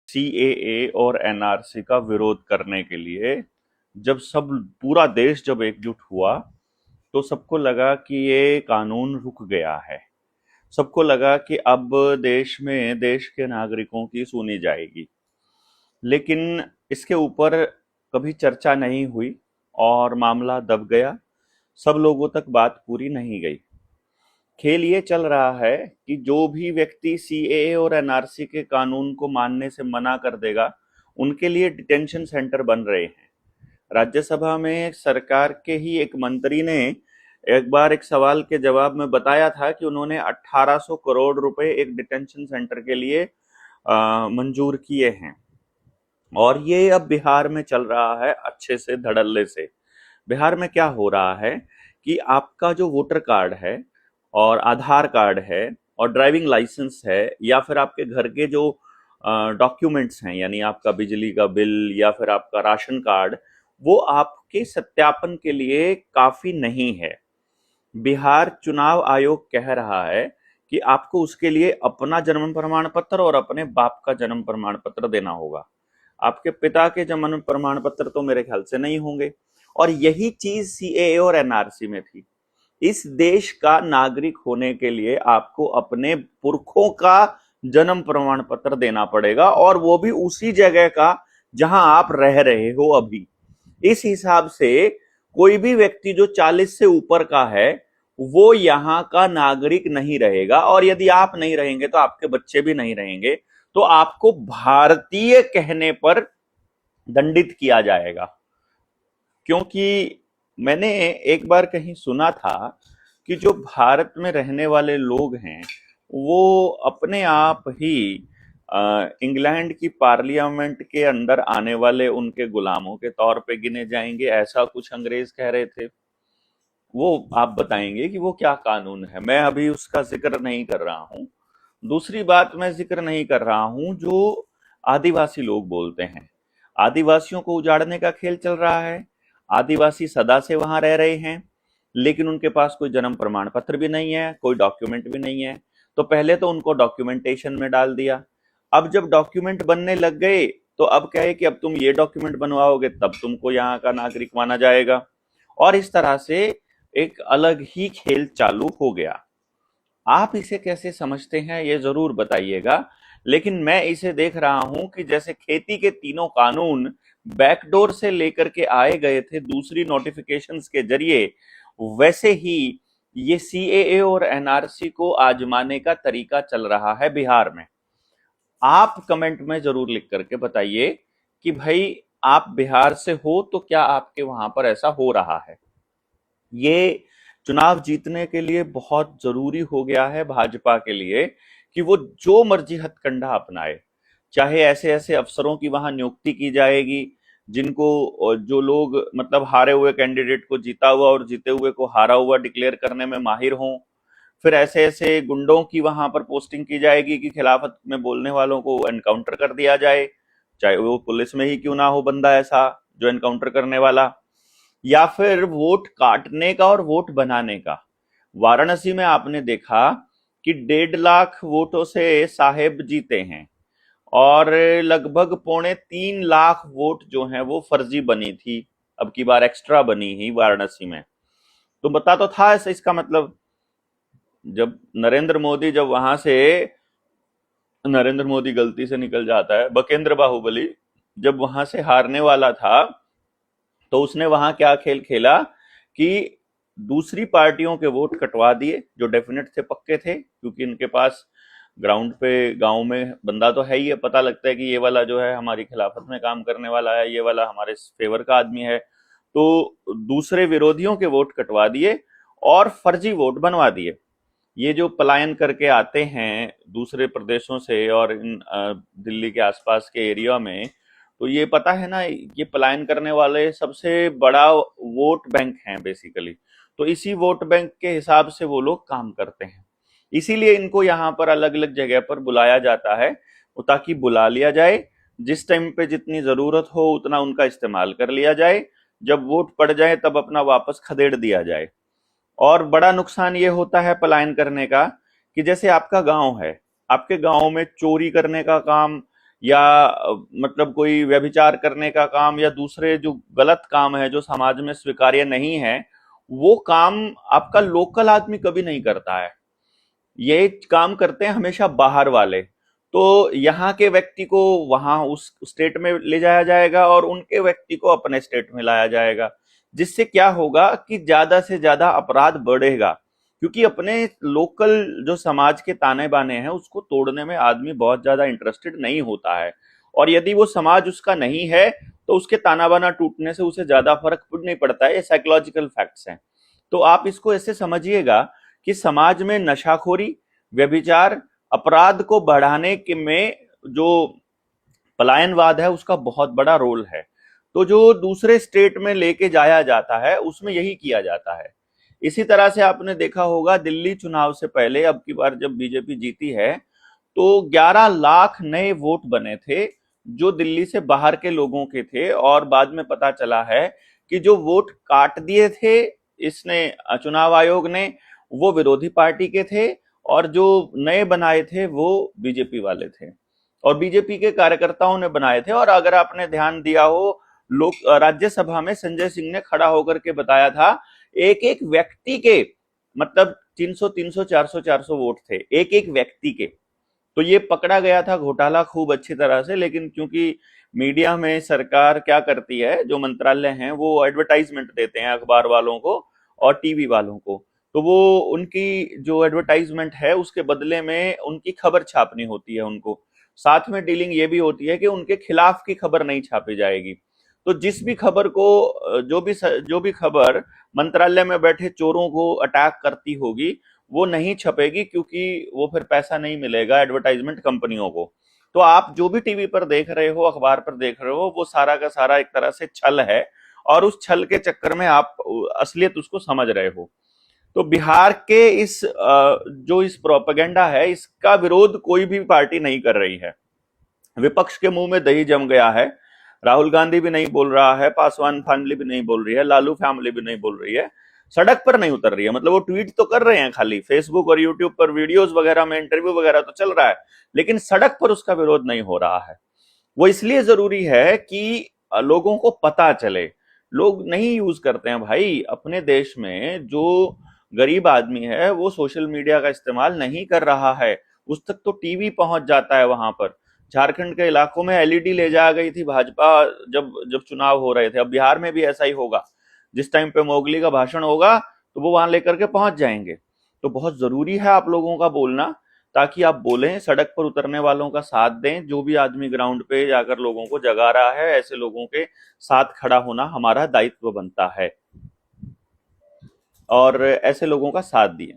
CAA और NRC का विरोध करने के लिए जब पूरा देश जब एकजुट हुआ तो सबको लगा कि ये कानून रुक गया है। सबको लगा कि अब देश के नागरिकों की सुनी जाएगी। लेकिन इसके ऊपर कभी चर्चा नहीं हुई और मामला दब गया। सब लोगों तक बात पूरी नहीं गई। खेल ये चल रहा है कि जो भी व्यक्ति सीएए और एनआरसी के कानून को मानने से मना कर देगा, उनके लिए डिटेंशन सेंटर बन रहे हैं। राज्यसभा में सरकार के ही एक मंत्री ने एक बार एक सवाल के जवाब में बताया था कि उन्होंने 1800 करोड़ रुपए एक डिटेंशन सेंटर के लिए मंजूर किए हैं। और ये अब बिहार में चल रहा है अच्छे से धड़ल्ले से। बिहार में क्या हो रहा है कि आपका जो वोटर कार्ड है और आधार कार्ड है और ड्राइविंग लाइसेंस है या फिर आपके घर के जो डॉक्यूमेंट्स हैं, यानी आपका बिजली का बिल या फिर आपका राशन कार्ड, वो आपके सत्यापन के लिए काफी नहीं है। बिहार चुनाव आयोग कह रहा है कि आपको उसके लिए अपना जन्म प्रमाण पत्र और अपने बाप का जन्म प्रमाण पत्र देना होगा। आपके पिता के जन्म प्रमाण पत्र तो मेरे ख्याल से नहीं होंगे। और यही चीज सीएए और एनआरसी में थी। इस देश का नागरिक होने के लिए आपको अपने पुरखों का जन्म प्रमाण पत्र देना पड़ेगा, और वो भी उसी जगह का जहां आप रह रहे हो अभी। इस हिसाब से कोई भी व्यक्ति जो 40 से ऊपर का है वो यहाँ का नागरिक नहीं रहेगा, और यदि आप नहीं रहेंगे तो आपके बच्चे भी नहीं रहेंगे। तो आपको भारतीय कहने पर दंडित किया जाएगा। क्योंकि मैंने एक बार कहीं सुना था कि जो भारत में रहने वाले लोग हैं वो अपने आप ही इंग्लैंड की पार्लियामेंट के अंदर आने वाले उनके गुलामों के तौर पे गिने जाएंगे, ऐसा कुछ अंग्रेज कह रहे थे। वो आप बताएंगे कि वो क्या कानून है। मैं अभी उसका जिक्र नहीं कर रहा हूं। दूसरी बात मैं जिक्र नहीं कर रहा हूं जो आदिवासी लोग बोलते हैं। आदिवासियों को उजाड़ने का खेल चल रहा है। आदिवासी सदा से वहां रह रहे हैं, लेकिन उनके पास कोई जन्म प्रमाण पत्र भी नहीं है, कोई डॉक्यूमेंट भी नहीं है। तो पहले तो उनको डॉक्यूमेंटेशन में डाल दिया। अब जब डॉक्यूमेंट बनने लग गए तो अब क्या है कि अब तुम ये डॉक्यूमेंट बनवाओगे तब तुमको यहाँ का नागरिक माना जाएगा। और इस तरह से एक अलग ही खेल चालू हो गया। आप इसे कैसे समझते हैं ये जरूर बताइएगा। लेकिन मैं इसे देख रहा हूं कि जैसे खेती के तीनों कानून बैकडोर से लेकर के आए गए थे दूसरी नोटिफिकेशंस के जरिए, वैसे ही ये सीएए और एनआरसी को आजमाने का तरीका चल रहा है बिहार में। आप कमेंट में जरूर लिख करके बताइए कि भाई आप बिहार से हो तो क्या आपके वहां पर ऐसा हो रहा है। ये चुनाव जीतने के लिए बहुत जरूरी हो गया है भाजपा के लिए कि वो जो मर्जी हथकंडा अपनाए। चाहे ऐसे ऐसे अफसरों की वहां नियुक्ति की जाएगी जिनको, जो लोग मतलब हारे हुए कैंडिडेट को जीता हुआ और जीते हुए को हारा हुआ डिक्लेयर करने में माहिर हों। फिर ऐसे ऐसे गुंडों की वहां पर पोस्टिंग की जाएगी कि खिलाफत में बोलने वालों को एनकाउंटर कर दिया जाए, चाहे वो पुलिस में ही क्यों ना हो बंदा ऐसा जो एनकाउंटर करने वाला। या फिर वोट काटने का और वोट बनाने का। वाराणसी में आपने देखा कि 1.5 लाख वोटों से साहेब जीते हैं, और लगभग 2.25 लाख वोट जो हैं वो फर्जी बनी थी, अब की बार एक्स्ट्रा बनी ही वाराणसी में। तो बता तो था ऐसा। इसका मतलब जब नरेंद्र मोदी गलती से निकल जाता है, बकेंद्र बाहुबली जब वहां से हारने वाला था तो उसने वहां क्या खेल खेला कि दूसरी पार्टियों के वोट कटवा दिए जो डेफिनेट थे, पक्के थे, क्योंकि इनके पास ग्राउंड पे गांव में बंदा तो है ही है, पता लगता है कि ये वाला जो है हमारी खिलाफत में काम करने वाला है, ये वाला हमारे फेवर का आदमी है। तो दूसरे विरोधियों के वोट कटवा दिए और फर्जी वोट बनवा दिए। ये जो पलायन करके आते हैं दूसरे प्रदेशों से और इन दिल्ली के आसपास के एरिया में, तो ये पता है ना, ये पलायन करने वाले सबसे बड़ा वोट बैंक हैं बेसिकली। तो इसी वोट बैंक के हिसाब से वो लोग काम करते हैं। इसीलिए इनको यहाँ पर अलग अलग जगह पर बुलाया जाता है, ताकि बुला लिया जाए, जिस टाइम पे जितनी जरूरत हो उतना उनका इस्तेमाल कर लिया जाए, जब वोट पड़ जाए तब अपना वापस खदेड़ दिया जाए। और बड़ा नुकसान ये होता है पलायन करने का कि जैसे आपका गांव है, आपके गांव में चोरी करने का काम या मतलब कोई व्यभिचार करने का काम या दूसरे जो गलत काम है जो समाज में स्वीकार्य नहीं है, वो काम आपका लोकल आदमी कभी नहीं करता है। ये काम करते हैं हमेशा बाहर वाले। तो यहाँ के व्यक्ति को वहां उस स्टेट में ले जाया जाएगा और उनके व्यक्ति को अपने स्टेट में लाया जाएगा, जिससे क्या होगा कि ज्यादा से ज्यादा अपराध बढ़ेगा, क्योंकि अपने लोकल जो समाज के ताने बाने हैं उसको तोड़ने में आदमी बहुत ज्यादा इंटरेस्टेड नहीं होता है। और यदि वो समाज उसका नहीं है तो उसके ताना बाना टूटने से उसे ज्यादा फर्क नहीं पड़ता है। ये साइकोलॉजिकल फैक्ट्स हैं। तो आप इसको ऐसे समझिएगा कि समाज में नशाखोरी, व्यभिचार, अपराध को बढ़ाने के में जो पलायनवाद है उसका बहुत बड़ा रोल है। तो जो दूसरे स्टेट में लेके जाया जाता है उसमें यही किया जाता है। इसी तरह से आपने देखा होगा दिल्ली चुनाव से पहले, अब की बार जब बीजेपी जीती है, तो 11 लाख नए वोट बने थे जो दिल्ली से बाहर के लोगों के थे। और बाद में पता चला है कि जो वोट काट दिए थे इसने चुनाव आयोग ने, वो विरोधी पार्टी के थे, और जो नए बनाए थे वो बीजेपी वाले थे और बीजेपी के कार्यकर्ताओं ने बनाए थे। और अगर आपने ध्यान दिया हो, लोक राज्यसभा में संजय सिंह ने खड़ा होकर के बताया था एक एक व्यक्ति के मतलब 300 300 400 400 वोट थे एक एक व्यक्ति के। तो ये पकड़ा गया था घोटाला खूब अच्छी तरह से, लेकिन क्योंकि मीडिया में सरकार क्या करती है, जो मंत्रालय हैं वो एडवर्टाइजमेंट देते हैं अखबार वालों को और टीवी वालों को, तो वो उनकी जो एडवर्टाइजमेंट है उसके बदले में उनकी खबर छापनी होती है उनको। साथ में डीलिंग ये भी होती है कि उनके खिलाफ की खबर नहीं छापी जाएगी। तो जिस भी खबर को जो भी खबर मंत्रालय में बैठे चोरों को अटैक करती होगी वो नहीं छपेगी, क्योंकि वो फिर पैसा नहीं मिलेगा एडवर्टाइजमेंट कंपनियों को। तो आप जो भी टीवी पर देख रहे हो, अखबार पर देख रहे हो, वो सारा का सारा एक तरह से छल है और उस छल के चक्कर में आप असलियत उसको समझ रहे हो। तो बिहार के इस जो इस प्रोपेगेंडा है इसका विरोध कोई भी पार्टी नहीं कर रही है। विपक्ष के मुंह में दही जम गया है। राहुल गांधी भी नहीं बोल रहा है, पासवान फैमिली भी नहीं बोल रही है, लालू फैमिली भी नहीं बोल रही है, सड़क पर नहीं उतर रही है। मतलब वो ट्वीट तो कर रहे हैं, खाली फेसबुक और यूट्यूब पर वीडियोस वगैरह में इंटरव्यू वगैरह तो चल रहा है, लेकिन सड़क पर उसका विरोध नहीं हो रहा है। वो इसलिए जरूरी है कि लोगों को पता चले। लोग नहीं यूज करते हैं भाई। अपने देश में जो गरीब आदमी है वो सोशल मीडिया का इस्तेमाल नहीं कर रहा है, उस तक तो टीवी पहुंच जाता है। वहां पर झारखंड के इलाकों में एलईडी ले जा गई थी भाजपा जब जब चुनाव हो रहे थे। अब बिहार में भी ऐसा ही होगा, जिस टाइम पे मोगली का भाषण होगा तो वो वहां लेकर के पहुंच जाएंगे। तो बहुत जरूरी है आप लोगों का बोलना, ताकि आप बोलें, सड़क पर उतरने वालों का साथ दें। जो भी आदमी ग्राउंड पे जाकर लोगों को जगा रहा है, ऐसे लोगों के साथ खड़ा होना हमारा दायित्व बनता है और ऐसे लोगों का साथ दिए।